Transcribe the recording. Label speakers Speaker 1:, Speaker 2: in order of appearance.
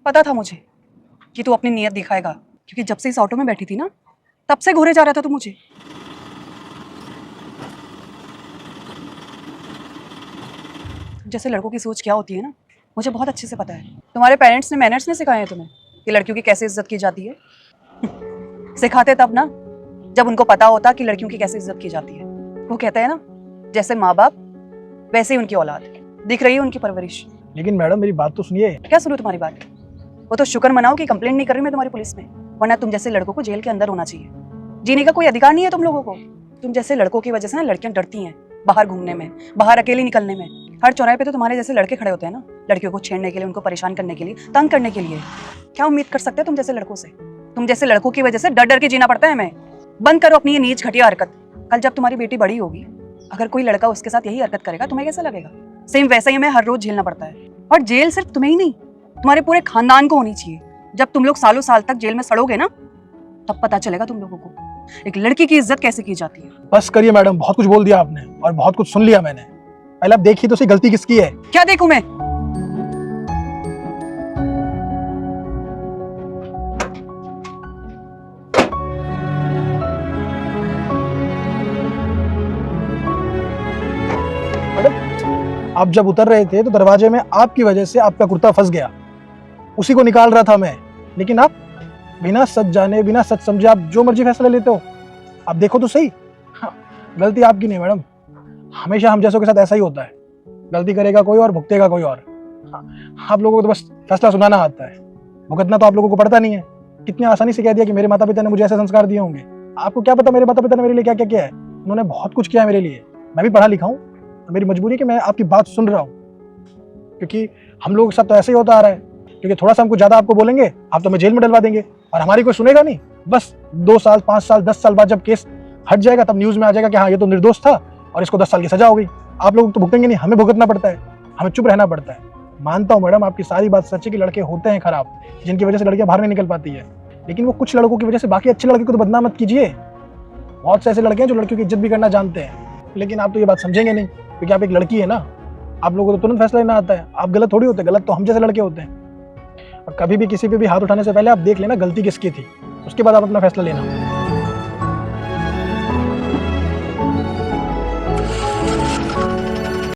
Speaker 1: पता था मुझे कि तू अपनी नीयत दिखाएगा, क्योंकि जब से इस ऑटो में बैठी थी ना तब से घूरे जा रहा था तू मुझे। जैसे लड़कों की सोच क्या होती है ना, मुझे बहुत अच्छे से पता है। तुम्हारे पेरेंट्स ने मैनर्स ने सिखाए हैं तुम्हें कि लड़कियों की कैसे इज्जत की जाती है। सिखाते तब ना जब उनको पता होता कि लड़कियों की कैसे इज्जत की जाती है। वो कहते हैं ना, जैसे माँ बाप वैसे ही उनकी औलाद। दिख रही है उनकी परवरिश।
Speaker 2: लेकिन मैडम मेरी बात तो सुनिए।
Speaker 1: क्या सुनूं तुम्हारी बात? वो तो शुक्र मनाओ कि कंप्लेंट नहीं कर रही मैं तुम्हारी पुलिस में, वरना तुम जैसे लड़कों को जेल के अंदर होना चाहिए। जीने का कोई अधिकार नहीं है तुम लोगों को। तुम जैसे लड़कों की वजह से ना लड़कियां डरती हैं बाहर घूमने में, बाहर अकेले निकलने में। हर चौराहे पे तो तुम्हारे जैसे लड़के खड़े होते हैं ना, लड़कियों को छेड़ने के लिए, उनको परेशान करने के लिए, तंग करने के लिए। क्या उम्मीद कर सकते हैं तुम जैसे लड़कों से? तुम जैसे लड़कों की वजह से डर डर के जीना पड़ता है हमें। बंद करो अपनी ये नीच घटिया हरकत। कल जब तुम्हारी बेटी बड़ी होगी, अगर कोई लड़का उसके साथ यही हरकत करेगा तुम्हें कैसा लगेगा? सेम वैसा ही हमें हर रोज झेलना पड़ता है। और जेल सिर्फ तुम्हें ही नहीं, तुम्हारे पूरे खानदान को होनी चाहिए। जब तुम लोग सालों साल तक जेल में सड़ोगे ना, तब पता चलेगा तुम लोगों को एक लड़की की इज्जत कैसे की जाती है।
Speaker 2: बस करिए मैडम, बहुत कुछ बोल दिया आपने और बहुत कुछ सुन लिया मैंने। पहले आप देखिए तो सही गलती किसकी है।
Speaker 1: क्या देखूं मैं?
Speaker 2: आप जब उतर रहे थे तो दरवाजे में आपकी वजह से आपका कुर्ता फंस गया, उसी को निकाल रहा था मैं। लेकिन आप बिना सच जाने, बिना सच समझे आप जो मर्जी फैसला लेते हो। आप देखो तो सही। हाँ, गलती आपकी नहीं मैडम, हमेशा हम जैसों के साथ ऐसा ही होता है। गलती करेगा कोई और भुगतेगा कोई और। हाँ, आप लोगों को तो बस फैसला सुनाना आता है, भुगतना तो आप लोगों को पड़ता नहीं है। कितनी आसानी से कह दिया कि मेरे माता पिता ने मुझे ऐसे संस्कार दिए होंगे। आपको क्या पता मेरे माता पिता ने मेरे लिए क्या क्या किया है। उन्होंने बहुत कुछ किया है मेरे लिए। मैं भी पढ़ा लिखा हूँ, मेरी मजबूरी है कि मैं आपकी बात सुन रहा हूँ, क्योंकि हम लोगों के साथ तो ऐसे ही होता आ रहा है। क्योंकि थोड़ा सा हमको ज्यादा आपको बोलेंगे, आप तो हमें जेल में डलवा देंगे और हमारी कोई सुनेगा नहीं। बस 2 साल, 5 साल, 10 साल बाद जब केस हट जाएगा तब न्यूज में आ जाएगा कि हाँ ये तो निर्दोष था और इसको 10 साल की सजा हो गई। आप लोग तो भुगतेंगे नहीं, हमें भुगतना पड़ता है, हमें चुप रहना पड़ता है। मानता हूँ मैडम आपकी सारी बात सच है कि लड़के होते हैं खराब, जिनकी वजह से लड़कियां बाहर नहीं निकल पाती है। लेकिन वो कुछ लड़कों की वजह से बाकी अच्छे लड़के को तो बदनाम मत कीजिए। बहुत से ऐसे लड़के हैं जो लड़कियों की इज्जत भी करना जानते हैं, लेकिन आप तो ये बात समझेंगे नहीं, क्योंकि आप एक लड़की है ना। आप लोगों को तो तुरंत फैसला लेना आता है। आप गलत थोड़ी होते, गलत तो हम जैसे लड़के होते हैं। और कभी भी किसी पे भी हाथ उठाने से पहले आप देख लेना गलती किसकी थी, उसके बाद आप अपना फैसला लेना।